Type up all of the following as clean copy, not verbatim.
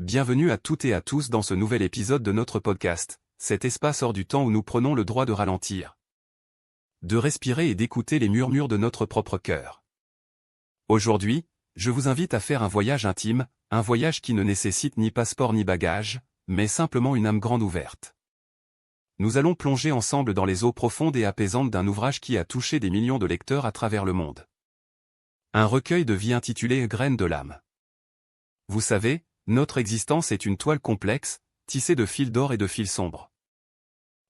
bienvenue à toutes et à tous dans ce nouvel épisode de notre podcast, cet espace hors du temps où nous prenons le droit de ralentir, de respirer et d'écouter les murmures de notre propre cœur. Aujourd'hui, je vous invite à faire un voyage intime, un voyage qui ne nécessite ni passeport ni bagage, mais simplement une âme grande ouverte. Nous allons plonger ensemble dans les eaux profondes et apaisantes d'un ouvrage qui a touché des millions de lecteurs à travers le monde. Un recueil de vie intitulé « Graines de l'âme ». Vous savez, notre existence est une toile complexe, tissée de fils d'or et de fils sombres.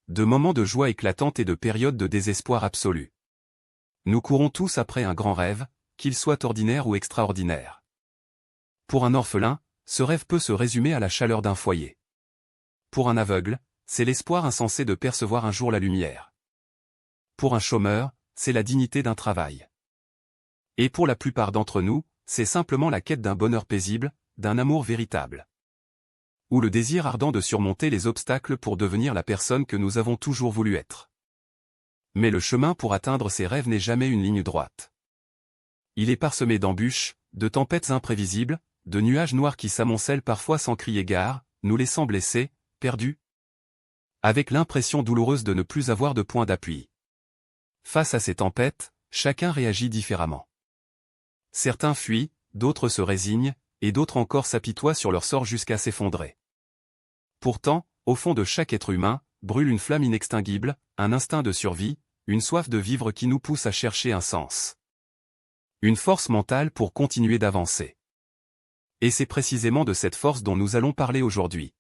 De moments de joie éclatante et de périodes de désespoir absolu. Nous courons tous après un grand rêve, qu'il soit ordinaire ou extraordinaire. Pour un orphelin, ce rêve peut se résumer à la chaleur d'un foyer. Pour un aveugle, c'est l'espoir insensé de percevoir un jour la lumière. Pour un chômeur, c'est la dignité d'un travail. Et pour la plupart d'entre nous, c'est simplement la quête d'un bonheur paisible, d'un amour véritable. Ou le désir ardent de surmonter les obstacles pour devenir la personne que nous avons toujours voulu être. Mais le chemin pour atteindre ces rêves n'est jamais une ligne droite. Il est parsemé d'embûches, de tempêtes imprévisibles, de nuages noirs qui s'amoncellent parfois sans crier gare, nous laissant blessés, perdus, avec l'impression douloureuse de ne plus avoir de point d'appui. Face à ces tempêtes, chacun réagit différemment. Certains fuient, d'autres se résignent, et d'autres encore s'apitoient sur leur sort jusqu'à s'effondrer. Pourtant, au fond de chaque être humain, brûle une flamme inextinguible, un instinct de survie, une soif de vivre qui nous pousse à chercher un sens. Une force mentale pour continuer d'avancer. Et c'est précisément de cette force dont nous allons parler aujourd'hui.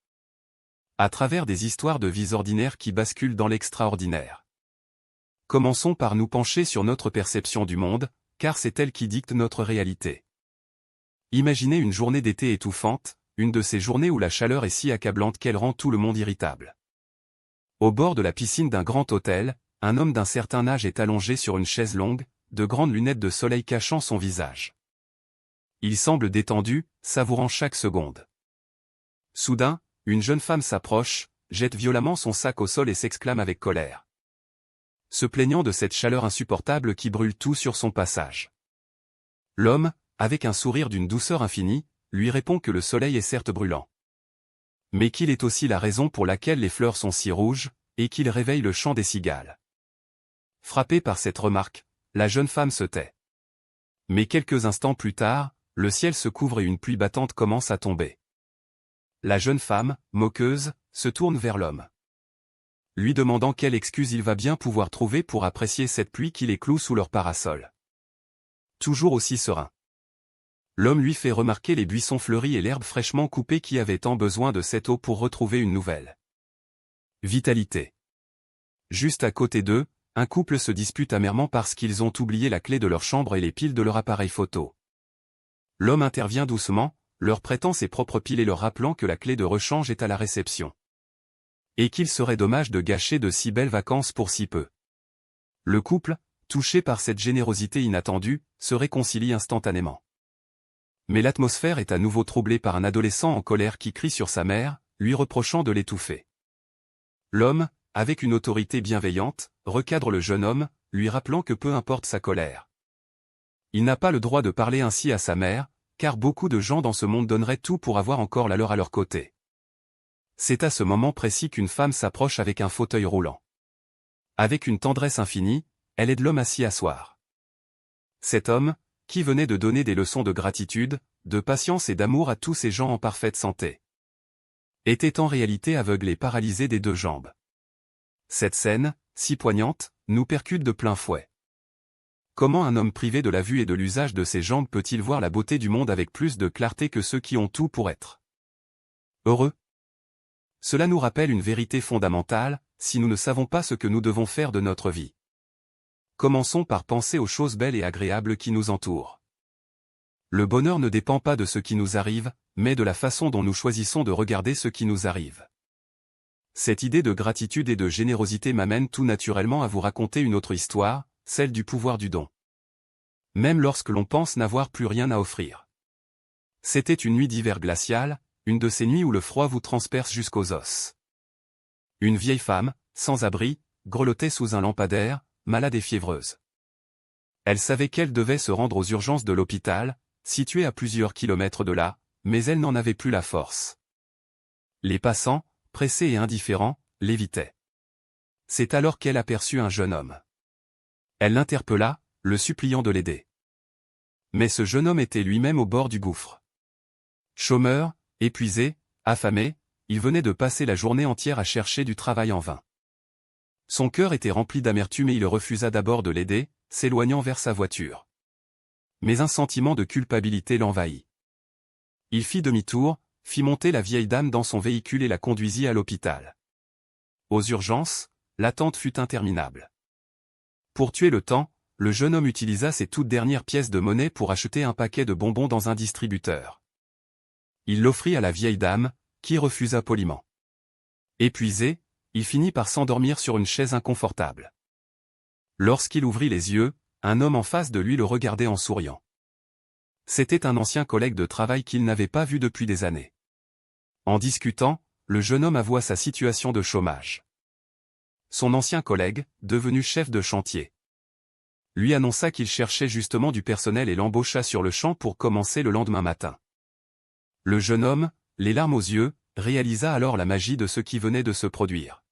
À travers des histoires de vies ordinaires qui basculent dans l'extraordinaire. Commençons par nous pencher sur notre perception du monde, car c'est elle qui dicte notre réalité. Imaginez une journée d'été étouffante, une de ces journées où la chaleur est si accablante qu'elle rend tout le monde irritable. Au bord de la piscine d'un grand hôtel, un homme d'un certain âge est allongé sur une chaise longue, de grandes lunettes de soleil cachant son visage. Il semble détendu, savourant chaque seconde. Soudain, une jeune femme s'approche, jette violemment son sac au sol et s'exclame avec colère, se plaignant de cette chaleur insupportable qui brûle tout sur son passage. L'homme, avec un sourire d'une douceur infinie, lui répond que le soleil est certes brûlant, mais qu'il est aussi la raison pour laquelle les fleurs sont si rouges, et qu'il réveille le chant des cigales. Frappée par cette remarque, la jeune femme se tait. Mais quelques instants plus tard, le ciel se couvre et une pluie battante commence à tomber. La jeune femme, moqueuse, se tourne vers l'homme, lui demandant quelle excuse il va bien pouvoir trouver pour apprécier cette pluie qui les cloue sous leur parasol. Toujours aussi serein. L'homme lui fait remarquer les buissons fleuris et l'herbe fraîchement coupée qui avaient tant besoin de cette eau pour retrouver une nouvelle vitalité. Juste à côté d'eux, un couple se dispute amèrement parce qu'ils ont oublié la clé de leur chambre et les piles de leur appareil photo. L'homme intervient doucement, leur prêtant ses propres piles et leur rappelant que la clé de rechange est à la réception. Et qu'il serait dommage de gâcher de si belles vacances pour si peu. Le couple, touché par cette générosité inattendue, se réconcilie instantanément. Mais l'atmosphère est à nouveau troublée par un adolescent en colère qui crie sur sa mère, lui reprochant de l'étouffer. L'homme, avec une autorité bienveillante, recadre le jeune homme, lui rappelant que peu importe sa colère. Il n'a pas le droit de parler ainsi à sa mère, car beaucoup de gens dans ce monde donneraient tout pour avoir encore la leur à leur côté. C'est à ce moment précis qu'une femme s'approche avec un fauteuil roulant. Avec une tendresse infinie, elle aide l'homme à s'y asseoir. Cet homme, qui venait de donner des leçons de gratitude, de patience et d'amour à tous ces gens en parfaite santé, était en réalité aveugle et paralysé des deux jambes. Cette scène, si poignante, nous percute de plein fouet. Comment un homme privé de la vue et de l'usage de ses jambes peut-il voir la beauté du monde avec plus de clarté que ceux qui ont tout pour être heureux? Cela nous rappelle une vérité fondamentale, si nous ne savons pas ce que nous devons faire de notre vie. Commençons par penser aux choses belles et agréables qui nous entourent. Le bonheur ne dépend pas de ce qui nous arrive, mais de la façon dont nous choisissons de regarder ce qui nous arrive. Cette idée de gratitude et de générosité m'amène tout naturellement à vous raconter une autre histoire, celle du pouvoir du don. Même lorsque l'on pense n'avoir plus rien à offrir. C'était une nuit d'hiver glacial, une de ces nuits où le froid vous transperce jusqu'aux os. Une vieille femme, sans abri, grelottait sous un lampadaire, malade et fiévreuse. Elle savait qu'elle devait se rendre aux urgences de l'hôpital, situé à plusieurs kilomètres de là, mais elle n'en avait plus la force. Les passants, pressés et indifférents, l'évitaient. C'est alors qu'elle aperçut un jeune homme. Elle l'interpella, le suppliant de l'aider. Mais ce jeune homme était lui-même au bord du gouffre. Chômeur, épuisé, affamé, il venait de passer la journée entière à chercher du travail en vain. Son cœur était rempli d'amertume et il refusa d'abord de l'aider, s'éloignant vers sa voiture. Mais un sentiment de culpabilité l'envahit. Il fit demi-tour, fit monter la vieille dame dans son véhicule et la conduisit à l'hôpital. Aux urgences, l'attente fut interminable. Pour tuer le temps, le jeune homme utilisa ses toutes dernières pièces de monnaie pour acheter un paquet de bonbons dans un distributeur. Il l'offrit à la vieille dame, qui refusa poliment. Épuisé, il finit par s'endormir sur une chaise inconfortable. Lorsqu'il ouvrit les yeux, un homme en face de lui le regardait en souriant. C'était un ancien collègue de travail qu'il n'avait pas vu depuis des années. En discutant, le jeune homme avoua sa situation de chômage. Son ancien collègue, devenu chef de chantier, lui annonça qu'il cherchait justement du personnel et l'embaucha sur le champ pour commencer le lendemain matin. Le jeune homme, les larmes aux yeux, réalisa alors la magie de ce qui venait de se produire.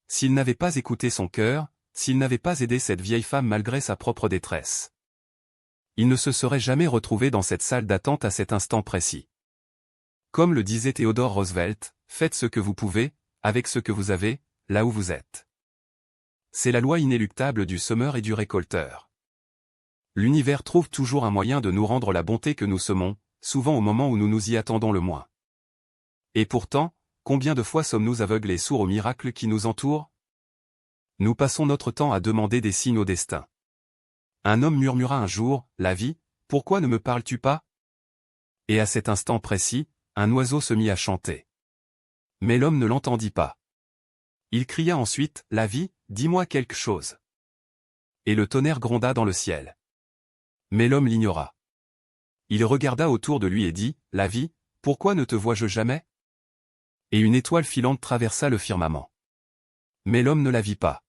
S'il n'avait pas écouté son cœur, s'il n'avait pas aidé cette vieille femme malgré sa propre détresse, il ne se serait jamais retrouvé dans cette salle d'attente à cet instant précis. Comme le disait Theodore Roosevelt, faites ce que vous pouvez, avec ce que vous avez, là où vous êtes. C'est la loi inéluctable du semeur et du récolteur. L'univers trouve toujours un moyen de nous rendre la bonté que nous semons, souvent au moment où nous nous y attendons le moins. Et pourtant, combien de fois sommes-nous aveugles et sourds aux miracles qui nous entourent? Nous passons notre temps à demander des signes au destin. Un homme murmura un jour, « La vie, pourquoi ne me parles-tu pas ?» Et à cet instant précis, un oiseau se mit à chanter. Mais l'homme ne l'entendit pas. Il cria ensuite, « La vie, dis-moi quelque chose. » Et le tonnerre gronda dans le ciel. Mais l'homme l'ignora. Il regarda autour de lui et dit, « La vie, pourquoi ne te vois-je jamais ?» Et une étoile filante traversa le firmament. Mais l'homme ne la vit pas.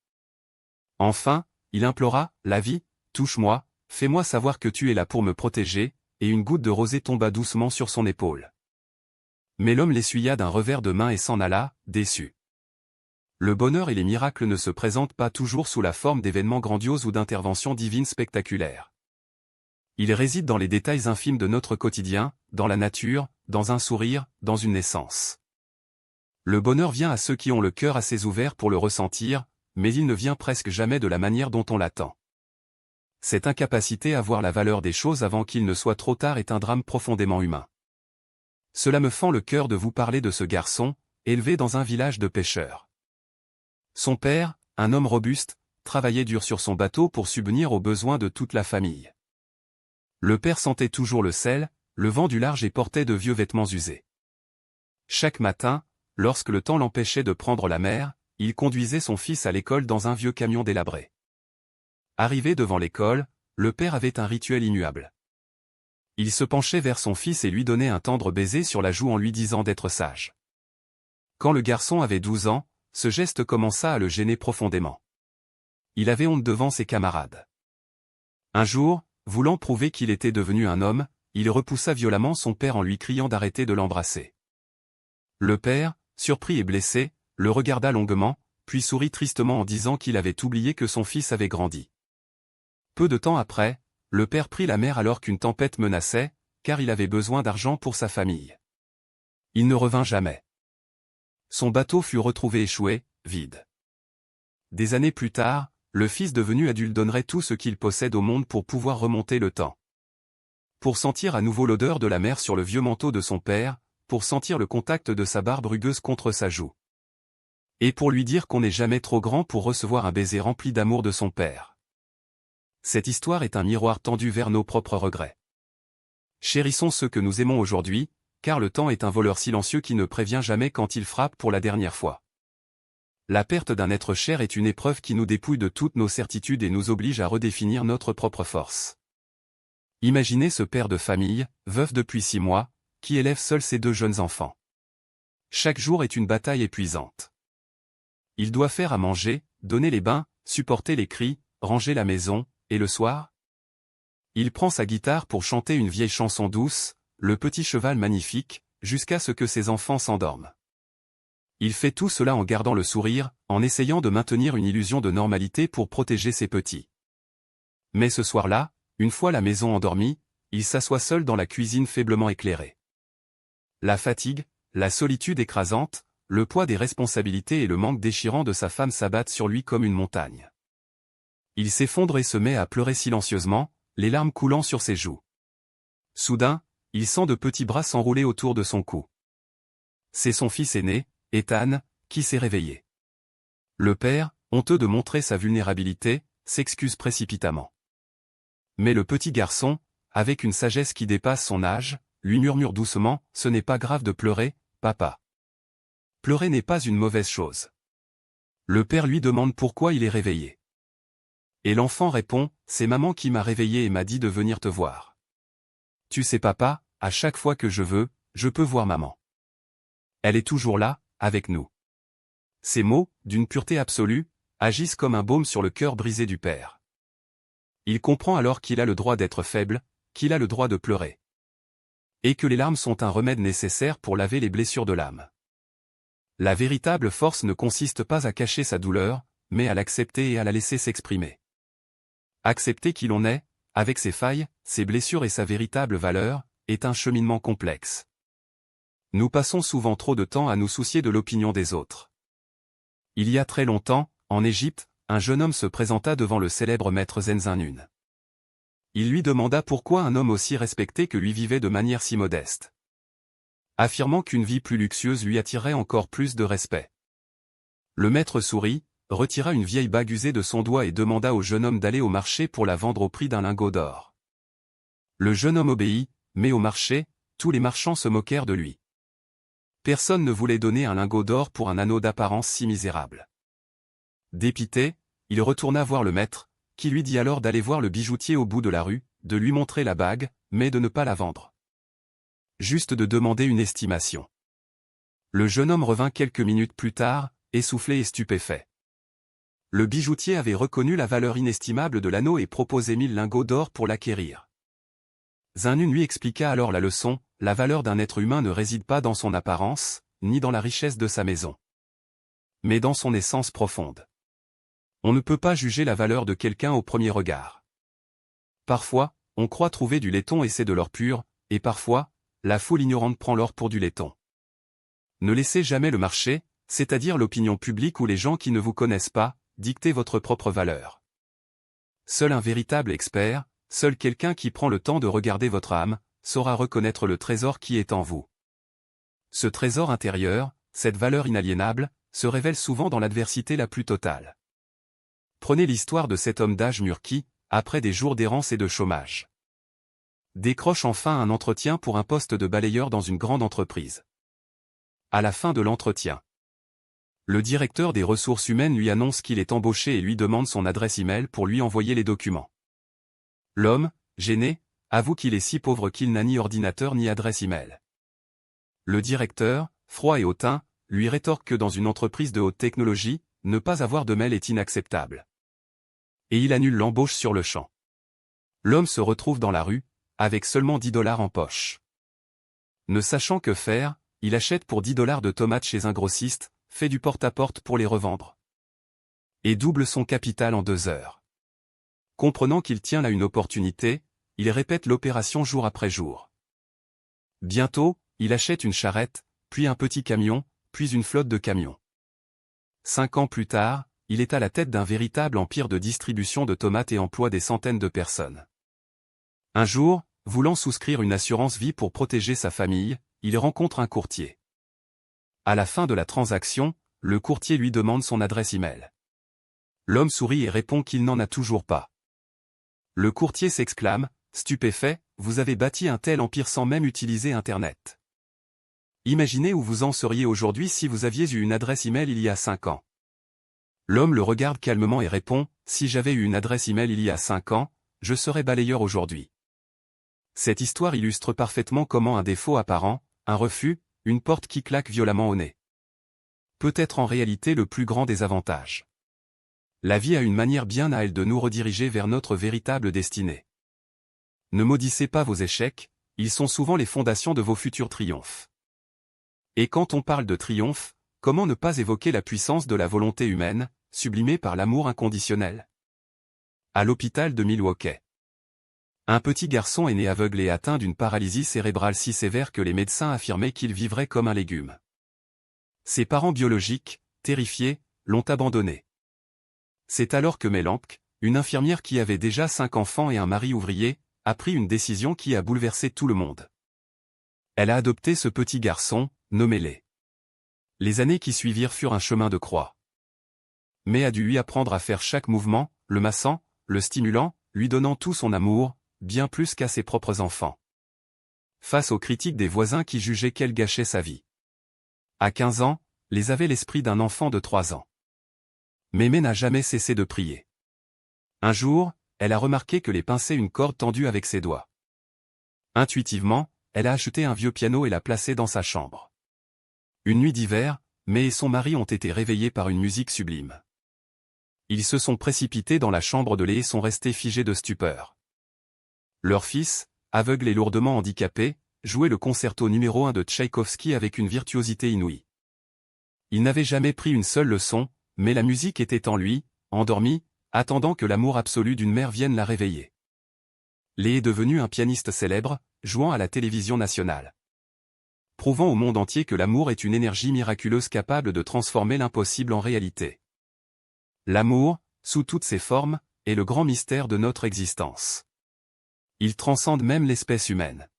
Enfin, il implora, « La vie, touche-moi, fais-moi savoir que tu es là pour me protéger, » et une goutte de rosée tomba doucement sur son épaule. Mais l'homme l'essuya d'un revers de main et s'en alla, déçu. Le bonheur et les miracles ne se présentent pas toujours sous la forme d'événements grandioses ou d'interventions divines spectaculaires. Ils résident dans les détails infimes de notre quotidien, dans la nature, dans un sourire, dans une naissance. Le bonheur vient à ceux qui ont le cœur assez ouvert pour le ressentir, mais il ne vient presque jamais de la manière dont on l'attend. Cette incapacité à voir la valeur des choses avant qu'il ne soit trop tard est un drame profondément humain. Cela me fend le cœur de vous parler de ce garçon, élevé dans un village de pêcheurs. Son père, un homme robuste, travaillait dur sur son bateau pour subvenir aux besoins de toute la famille. Le père sentait toujours le sel, le vent du large et portait de vieux vêtements usés. Chaque matin, lorsque le temps l'empêchait de prendre la mer, il conduisait son fils à l'école dans un vieux camion délabré. Arrivé devant l'école, le père avait un rituel immuable. Il se penchait vers son fils et lui donnait un tendre baiser sur la joue en lui disant d'être sage. Quand le garçon avait 12 ans, ce geste commença à le gêner profondément. Il avait honte devant ses camarades. Un jour, voulant prouver qu'il était devenu un homme, il repoussa violemment son père en lui criant d'arrêter de l'embrasser. Le père, surpris et blessé, le regarda longuement, puis sourit tristement en disant qu'il avait oublié que son fils avait grandi. Peu de temps après, le père prit la mer alors qu'une tempête menaçait, car il avait besoin d'argent pour sa famille. Il ne revint jamais. Son bateau fut retrouvé échoué, vide. Des années plus tard, le fils devenu adulte donnerait tout ce qu'il possède au monde pour pouvoir remonter le temps. Pour sentir à nouveau l'odeur de la mer sur le vieux manteau de son père, pour sentir le contact de sa barbe rugueuse contre sa joue. Et pour lui dire qu'on n'est jamais trop grand pour recevoir un baiser rempli d'amour de son père. Cette histoire est un miroir tendu vers nos propres regrets. Chérissons ceux que nous aimons aujourd'hui, car le temps est un voleur silencieux qui ne prévient jamais quand il frappe pour la dernière fois. La perte d'un être cher est une épreuve qui nous dépouille de toutes nos certitudes et nous oblige à redéfinir notre propre force. Imaginez ce père de famille, veuf depuis 6 mois, qui élève seul ses 2 jeunes enfants. Chaque jour est une bataille épuisante. Il doit faire à manger, donner les bains, supporter les cris, ranger la maison, et le soir? Il prend sa guitare pour chanter une vieille chanson douce, Le petit cheval magnifique, jusqu'à ce que ses enfants s'endorment. Il fait tout cela en gardant le sourire, en essayant de maintenir une illusion de normalité pour protéger ses petits. Mais ce soir-là, une fois la maison endormie, il s'assoit seul dans la cuisine faiblement éclairée. La fatigue, la solitude écrasante, le poids des responsabilités et le manque déchirant de sa femme s'abattent sur lui comme une montagne. Il s'effondre et se met à pleurer silencieusement, les larmes coulant sur ses joues. Soudain, il sent de petits bras s'enrouler autour de son cou. C'est son fils aîné, Ethan, qui s'est réveillé. Le père, honteux de montrer sa vulnérabilité, s'excuse précipitamment. Mais le petit garçon, avec une sagesse qui dépasse son âge, lui murmure doucement, « Ce n'est pas grave de pleurer, papa. Pleurer n'est pas une mauvaise chose. » Le père lui demande pourquoi il est réveillé. Et l'enfant répond, « C'est maman qui m'a réveillé et m'a dit de venir te voir. Tu sais papa, à chaque fois que je veux, je peux voir maman. Elle est toujours là, avec nous. » Ces mots, d'une pureté absolue, agissent comme un baume sur le cœur brisé du père. Il comprend alors qu'il a le droit d'être faible, qu'il a le droit de pleurer. Et que les larmes sont un remède nécessaire pour laver les blessures de l'âme. La véritable force ne consiste pas à cacher sa douleur, mais à l'accepter et à la laisser s'exprimer. Accepter qui l'on est, avec ses failles, ses blessures et sa véritable valeur, est un cheminement complexe. Nous passons souvent trop de temps à nous soucier de l'opinion des autres. Il y a très longtemps, en Égypte, un jeune homme se présenta devant le célèbre maître Zenzanun. Il lui demanda pourquoi un homme aussi respecté que lui vivait de manière si modeste. Affirmant qu'une vie plus luxueuse lui attirerait encore plus de respect. Le maître sourit, retira une vieille bague usée de son doigt et demanda au jeune homme d'aller au marché pour la vendre au prix d'un lingot d'or. Le jeune homme obéit, mais au marché, tous les marchands se moquèrent de lui. Personne ne voulait donner un lingot d'or pour un anneau d'apparence si misérable. Dépité, il retourna voir le maître, qui lui dit alors d'aller voir le bijoutier au bout de la rue, de lui montrer la bague, mais de ne pas la vendre. Juste de demander une estimation. Le jeune homme revint quelques minutes plus tard, essoufflé et stupéfait. Le bijoutier avait reconnu la valeur inestimable de l'anneau et proposait 1000 lingots d'or pour l'acquérir. Zannun lui expliqua alors la leçon, la valeur d'un être humain ne réside pas dans son apparence, ni dans la richesse de sa maison. Mais dans son essence profonde. On ne peut pas juger la valeur de quelqu'un au premier regard. Parfois, on croit trouver du laiton et c'est de l'or pur, et parfois, la foule ignorante prend l'or pour du laiton. Ne laissez jamais le marché, c'est-à-dire l'opinion publique ou les gens qui ne vous connaissent pas, dicter votre propre valeur. Seul un véritable expert, seul quelqu'un qui prend le temps de regarder votre âme, saura reconnaître le trésor qui est en vous. Ce trésor intérieur, cette valeur inaliénable, se révèle souvent dans l'adversité la plus totale. Prenez l'histoire de cet homme d'âge mûr qui, après des jours d'errance et de chômage, décroche enfin un entretien pour un poste de balayeur dans une grande entreprise. À la fin de l'entretien, le directeur des ressources humaines lui annonce qu'il est embauché et lui demande son adresse email pour lui envoyer les documents. L'homme, gêné, avoue qu'il est si pauvre qu'il n'a ni ordinateur ni adresse email. Le directeur, froid et hautain, lui rétorque que dans une entreprise de haute technologie, ne pas avoir de mail est inacceptable. Et il annule l'embauche sur le champ. L'homme se retrouve dans la rue, avec seulement $10 en poche. Ne sachant que faire, il achète pour $10 de tomates chez un grossiste, fait du porte-à-porte pour les revendre. Et double son capital en 2 heures. Comprenant qu'il tient là une opportunité, il répète l'opération jour après jour. Bientôt, il achète une charrette, puis un petit camion, puis une flotte de camions. 5 ans plus tard, il est à la tête d'un véritable empire de distribution de tomates et emploie des centaines de personnes. Un jour, voulant souscrire une assurance vie pour protéger sa famille, il rencontre un courtier. À la fin de la transaction, le courtier lui demande son adresse email. L'homme sourit et répond qu'il n'en a toujours pas. Le courtier s'exclame, stupéfait, « Vous avez bâti un tel empire sans même utiliser Internet. Imaginez où vous en seriez aujourd'hui si vous aviez eu une adresse email il y a 5 ans. » L'homme le regarde calmement et répond, « Si j'avais eu une adresse email il y a 5 ans, je serais balayeur aujourd'hui. » Cette histoire illustre parfaitement comment un défaut apparent, un refus, une porte qui claque violemment au nez, peut être en réalité le plus grand des avantages. La vie a une manière bien à elle de nous rediriger vers notre véritable destinée. Ne maudissez pas vos échecs, ils sont souvent les fondations de vos futurs triomphes. Et quand on parle de triomphe, comment ne pas évoquer la puissance de la volonté humaine, sublimée par l'amour inconditionnel? À l'hôpital de Milwaukee. Un petit garçon est né aveugle et atteint d'une paralysie cérébrale si sévère que les médecins affirmaient qu'il vivrait comme un légume. Ses parents biologiques, terrifiés, l'ont abandonné. C'est alors que Melank, une infirmière qui avait déjà 5 enfants et un mari ouvrier, a pris une décision qui a bouleversé tout le monde. Elle a adopté ce petit garçon, nommé Lé. Les années qui suivirent furent un chemin de croix. Mais a dû lui apprendre à faire chaque mouvement, le massant, le stimulant, lui donnant tout son amour, bien plus qu'à ses propres enfants. Face aux critiques des voisins qui jugeaient qu'elle gâchait sa vie. À 15 ans, Lé avait l'esprit d'un enfant de 3 ans. Mémé n'a jamais cessé de prier. Un jour, elle a remarqué que Lé pinçait une corde tendue avec ses doigts. Intuitivement, elle a acheté un vieux piano et l'a placé dans sa chambre. Une nuit d'hiver, Mé et son mari ont été réveillés par une musique sublime. Ils se sont précipités dans la chambre de Lé et sont restés figés de stupeur. Leur fils, aveugle et lourdement handicapé, jouait le concerto numéro 1 de Tchaïkovski avec une virtuosité inouïe. Il n'avait jamais pris une seule leçon, mais la musique était en lui, endormi, attendant que l'amour absolu d'une mère vienne la réveiller. Lé est devenu un pianiste célèbre, jouant à la télévision nationale. Prouvant au monde entier que l'amour est une énergie miraculeuse capable de transformer l'impossible en réalité. L'amour, sous toutes ses formes, est le grand mystère de notre existence. Il transcende même l'espèce humaine.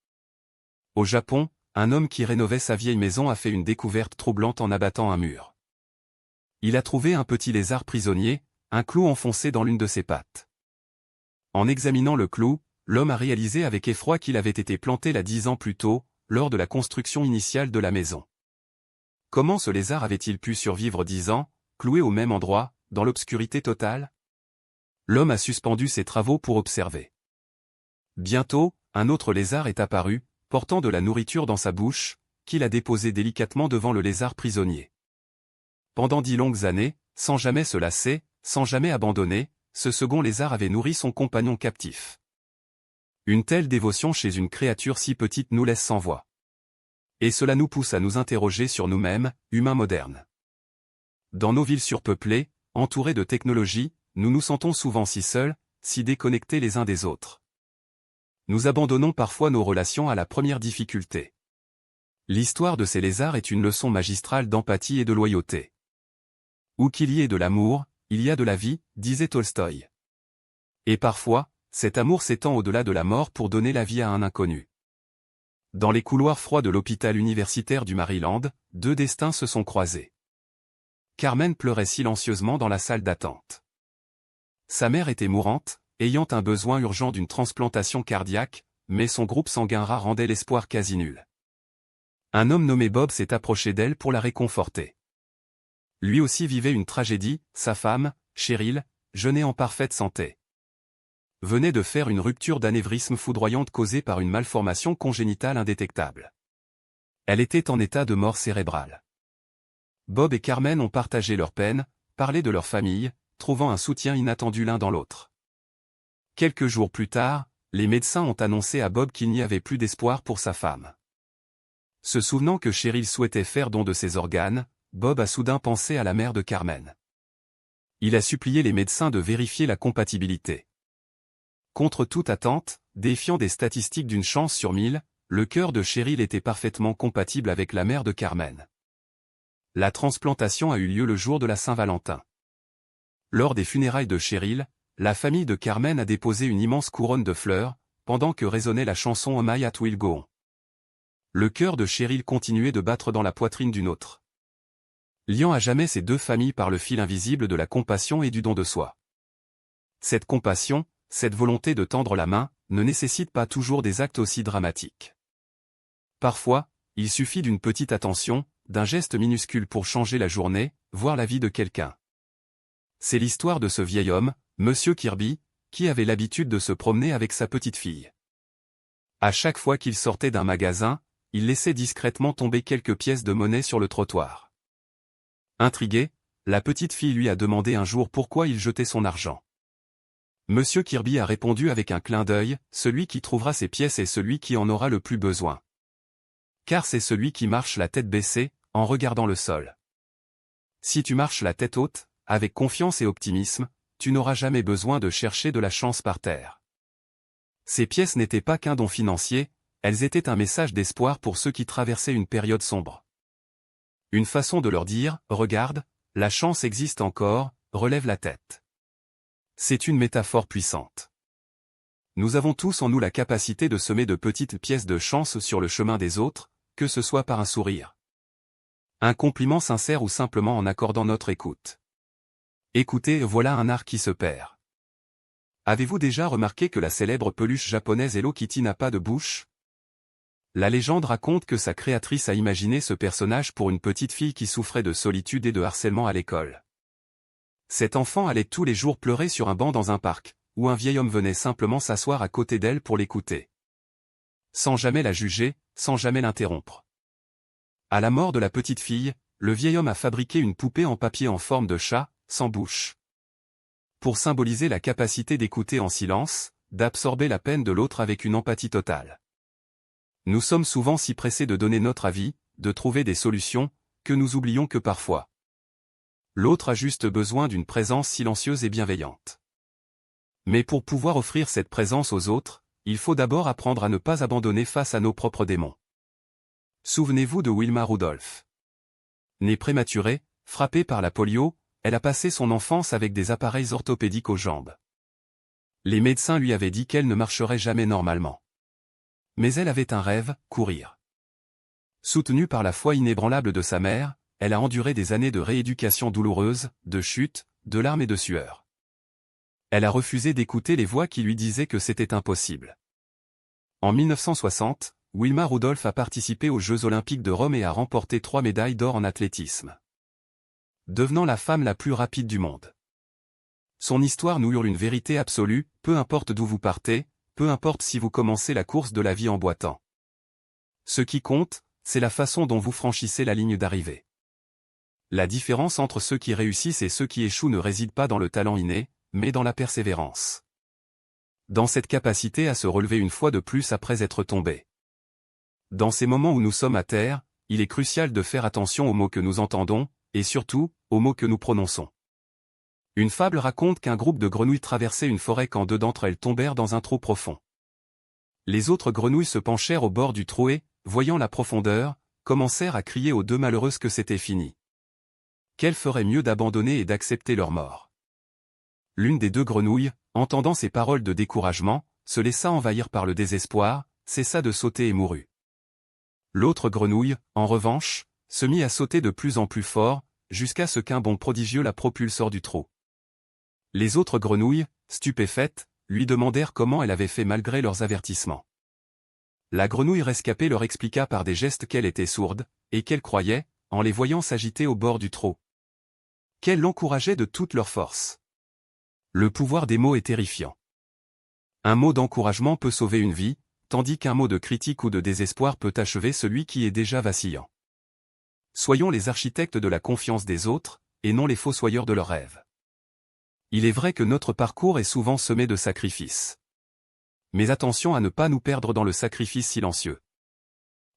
Au Japon, un homme qui rénovait sa vieille maison a fait une découverte troublante en abattant un mur. Il a trouvé un petit lézard prisonnier, un clou enfoncé dans l'une de ses pattes. En examinant le clou, l'homme a réalisé avec effroi qu'il avait été planté là 10 ans plus tôt, lors de la construction initiale de la maison. Comment ce lézard avait-il pu survivre 10 ans, cloué au même endroit, dans l'obscurité totale? L'homme a suspendu ses travaux pour observer. Bientôt, un autre lézard est apparu, portant de la nourriture dans sa bouche, qu'il a déposé délicatement devant le lézard prisonnier. Pendant 10 longues années, sans jamais se lasser, sans jamais abandonner, ce second lézard avait nourri son compagnon captif. Une telle dévotion chez une créature si petite nous laisse sans voix. Et cela nous pousse à nous interroger sur nous-mêmes, humains modernes. Dans nos villes surpeuplées, entourées de technologies, nous nous sentons souvent si seuls, si déconnectés les uns des autres. Nous abandonnons parfois nos relations à la première difficulté. L'histoire de ces lézards est une leçon magistrale d'empathie et de loyauté. Où qu'il y ait de l'amour, il y a de la vie, disait Tolstoï. Et parfois, cet amour s'étend au-delà de la mort pour donner la vie à un inconnu. Dans les couloirs froids de l'hôpital universitaire du Maryland, 2 destins se sont croisés. Carmen pleurait silencieusement dans la salle d'attente. Sa mère était mourante, ayant un besoin urgent d'une transplantation cardiaque, mais son groupe sanguin rare rendait l'espoir quasi nul. Un homme nommé Bob s'est approché d'elle pour la réconforter. Lui aussi vivait une tragédie, sa femme, Cheryl, jeune et en parfaite santé, venait de faire une rupture d'anévrisme foudroyante causée par une malformation congénitale indétectable. Elle était en état de mort cérébrale. Bob et Carmen ont partagé leur peine, parlé de leur famille, trouvant un soutien inattendu l'un dans l'autre. Quelques jours plus tard, les médecins ont annoncé à Bob qu'il n'y avait plus d'espoir pour sa femme. Se souvenant que Cheryl souhaitait faire don de ses organes, Bob a soudain pensé à la mère de Carmen. Il a supplié les médecins de vérifier la compatibilité. Contre toute attente, défiant des statistiques d'une chance sur 1000, le cœur de Cheryl était parfaitement compatible avec la mère de Carmen. La transplantation a eu lieu le jour de la Saint-Valentin. Lors des funérailles de Cheryl, la famille de Carmen a déposé une immense couronne de fleurs, pendant que résonnait la chanson Oh My Heart Will Go On. Le cœur de Cheryl continuait de battre dans la poitrine d'une autre. Liant à jamais ces 2 familles par le fil invisible de la compassion et du don de soi. Cette compassion, cette volonté de tendre la main, ne nécessite pas toujours des actes aussi dramatiques. Parfois, il suffit d'une petite attention, d'un geste minuscule pour changer la journée, voire la vie de quelqu'un. C'est l'histoire de ce vieil homme, Monsieur Kirby, qui avait l'habitude de se promener avec sa petite fille. À chaque fois qu'il sortait d'un magasin, il laissait discrètement tomber quelques pièces de monnaie sur le trottoir. Intriguée, la petite fille lui a demandé un jour pourquoi il jetait son argent. Monsieur Kirby a répondu avec un clin d'œil, celui qui trouvera ces pièces est celui qui en aura le plus besoin. Car c'est celui qui marche la tête baissée, en regardant le sol. Si tu marches la tête haute, avec confiance et optimisme, tu n'auras jamais besoin de chercher de la chance par terre. Ces pièces n'étaient pas qu'un don financier, elles étaient un message d'espoir pour ceux qui traversaient une période sombre. Une façon de leur dire, regarde, la chance existe encore, relève la tête. C'est une métaphore puissante. Nous avons tous en nous la capacité de semer de petites pièces de chance sur le chemin des autres, que ce soit par un sourire, un compliment sincère ou simplement en accordant notre écoute. Écoutez, voilà un art qui se perd. Avez-vous déjà remarqué que la célèbre peluche japonaise Hello Kitty n'a pas de bouche? La légende raconte que sa créatrice a imaginé ce personnage pour une petite fille qui souffrait de solitude et de harcèlement à l'école. Cet enfant allait tous les jours pleurer sur un banc dans un parc, où un vieil homme venait simplement s'asseoir à côté d'elle pour l'écouter. Sans jamais la juger, sans jamais l'interrompre. À la mort de la petite fille, le vieil homme a fabriqué une poupée en papier en forme de chat, sans bouche. Pour symboliser la capacité d'écouter en silence, d'absorber la peine de l'autre avec une empathie totale. Nous sommes souvent si pressés de donner notre avis, de trouver des solutions, que nous oublions que parfois, l'autre a juste besoin d'une présence silencieuse et bienveillante. Mais pour pouvoir offrir cette présence aux autres, il faut d'abord apprendre à ne pas abandonner face à nos propres démons. Souvenez-vous de Wilma Rudolph. Née prématurée, frappée par la polio, elle a passé son enfance avec des appareils orthopédiques aux jambes. Les médecins lui avaient dit qu'elle ne marcherait jamais normalement. Mais elle avait un rêve, courir. Soutenue par la foi inébranlable de sa mère, elle a enduré des années de rééducation douloureuse, de chutes, de larmes et de sueur. Elle a refusé d'écouter les voix qui lui disaient que c'était impossible. En 1960, Wilma Rudolph a participé aux Jeux Olympiques de Rome et a remporté 3 médailles d'or en athlétisme, devenant la femme la plus rapide du monde. Son histoire nous hurle une vérité absolue, peu importe d'où vous partez, peu importe si vous commencez la course de la vie en boitant. Ce qui compte, c'est la façon dont vous franchissez la ligne d'arrivée. La différence entre ceux qui réussissent et ceux qui échouent ne réside pas dans le talent inné, mais dans la persévérance. Dans cette capacité à se relever une fois de plus après être tombé. Dans ces moments où nous sommes à terre, il est crucial de faire attention aux mots que nous entendons, et surtout, aux mots que nous prononçons. Une fable raconte qu'un groupe de grenouilles traversait une forêt quand 2 d'entre elles tombèrent dans un trou profond. Les autres grenouilles se penchèrent au bord du trou et, voyant la profondeur, commencèrent à crier aux 2 malheureuses que c'était fini. Qu'elles feraient mieux d'abandonner et d'accepter leur mort. L'une des 2 grenouilles, entendant ces paroles de découragement, se laissa envahir par le désespoir, cessa de sauter et mourut. L'autre grenouille, en revanche, se mit à sauter de plus en plus fort, jusqu'à ce qu'un bond prodigieux la propulse hors du trou. Les autres grenouilles, stupéfaites, lui demandèrent comment elle avait fait malgré leurs avertissements. La grenouille rescapée leur expliqua par des gestes qu'elle était sourde, et qu'elle croyait, en les voyant s'agiter au bord du trou, qu'elle l'encourageait de toute leur force. Le pouvoir des mots est terrifiant. Un mot d'encouragement peut sauver une vie, tandis qu'un mot de critique ou de désespoir peut achever celui qui est déjà vacillant. Soyons les architectes de la confiance des autres, et non les fossoyeurs de leurs rêves. Il est vrai que notre parcours est souvent semé de sacrifices. Mais attention à ne pas nous perdre dans le sacrifice silencieux.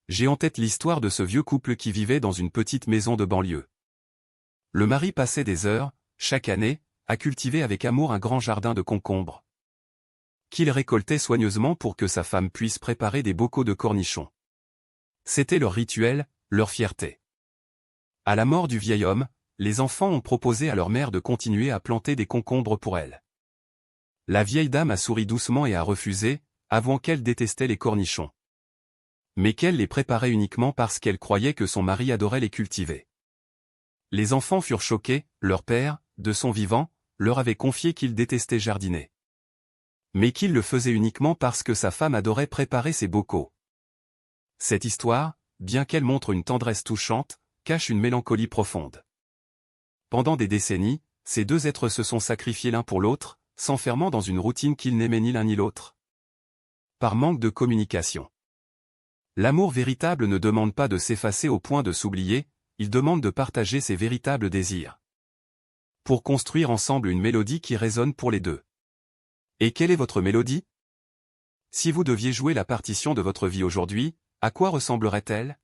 J'ai en tête l'histoire de ce vieux couple qui vivait dans une petite maison de banlieue. Le mari passait des heures, chaque année, à cultiver avec amour un grand jardin de concombres, qu'il récoltait soigneusement pour que sa femme puisse préparer des bocaux de cornichons. C'était leur rituel, leur fierté. À la mort du vieil homme, les enfants ont proposé à leur mère de continuer à planter des concombres pour elle. La vieille dame a souri doucement et a refusé, avouant qu'elle détestait les cornichons, mais qu'elle les préparait uniquement parce qu'elle croyait que son mari adorait les cultiver. Les enfants furent choqués, leur père, de son vivant, leur avait confié qu'il détestait jardiner, mais qu'il le faisait uniquement parce que sa femme adorait préparer ses bocaux. Cette histoire, bien qu'elle montre une tendresse touchante, cache une mélancolie profonde. Pendant des décennies, ces 2 êtres se sont sacrifiés l'un pour l'autre, s'enfermant dans une routine qu'ils n'aimaient ni l'un ni l'autre. Par manque de communication. L'amour véritable ne demande pas de s'effacer au point de s'oublier, il demande de partager ses véritables désirs. Pour construire ensemble une mélodie qui résonne pour les 2. Et quelle est votre mélodie? Si vous deviez jouer la partition de votre vie aujourd'hui, à quoi ressemblerait-elle?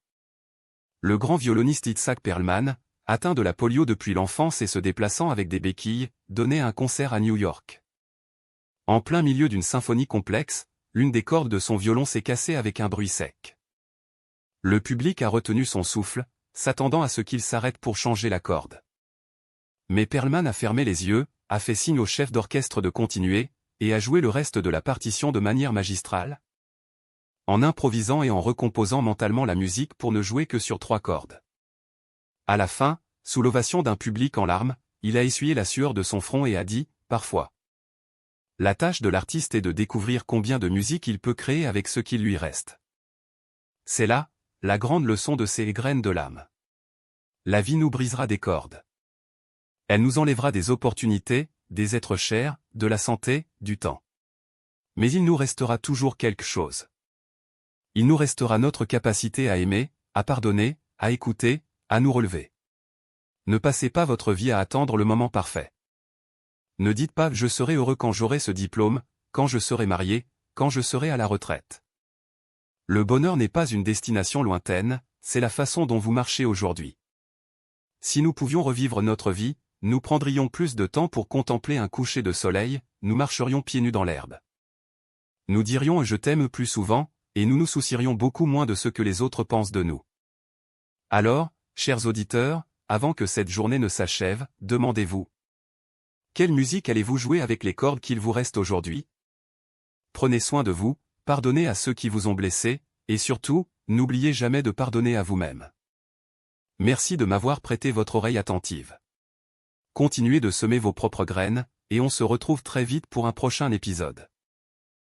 Le grand violoniste Itzhak Perlman, atteint de la polio depuis l'enfance et se déplaçant avec des béquilles, donnait un concert à New York. En plein milieu d'une symphonie complexe, l'une des cordes de son violon s'est cassée avec un bruit sec. Le public a retenu son souffle, s'attendant à ce qu'il s'arrête pour changer la corde. Mais Perlman a fermé les yeux, a fait signe au chef d'orchestre de continuer, et a joué le reste de la partition de manière magistrale, en improvisant et en recomposant mentalement la musique pour ne jouer que sur 3 cordes. À la fin, sous l'ovation d'un public en larmes, il a essuyé la sueur de son front et a dit, parfois. La tâche de l'artiste est de découvrir combien de musique il peut créer avec ce qui lui reste. C'est là, la grande leçon de ces graines de l'âme. La vie nous brisera des cordes. Elle nous enlèvera des opportunités, des êtres chers, de la santé, du temps. Mais il nous restera toujours quelque chose. Il nous restera notre capacité à aimer, à pardonner, à écouter, à nous relever. Ne passez pas votre vie à attendre le moment parfait. Ne dites pas « je serai heureux quand j'aurai ce diplôme, quand je serai marié, quand je serai à la retraite ». Le bonheur n'est pas une destination lointaine, c'est la façon dont vous marchez aujourd'hui. Si nous pouvions revivre notre vie, nous prendrions plus de temps pour contempler un coucher de soleil, nous marcherions pieds nus dans l'herbe. Nous dirions « je t'aime » plus souvent, et nous nous soucierions beaucoup moins de ce que les autres pensent de nous. Alors, chers auditeurs, avant que cette journée ne s'achève, demandez-vous. Quelle musique allez-vous jouer avec les cordes qu'il vous reste aujourd'hui? Prenez soin de vous, pardonnez à ceux qui vous ont blessé, et surtout, n'oubliez jamais de pardonner à vous-même. Merci de m'avoir prêté votre oreille attentive. Continuez de semer vos propres graines, et on se retrouve très vite pour un prochain épisode.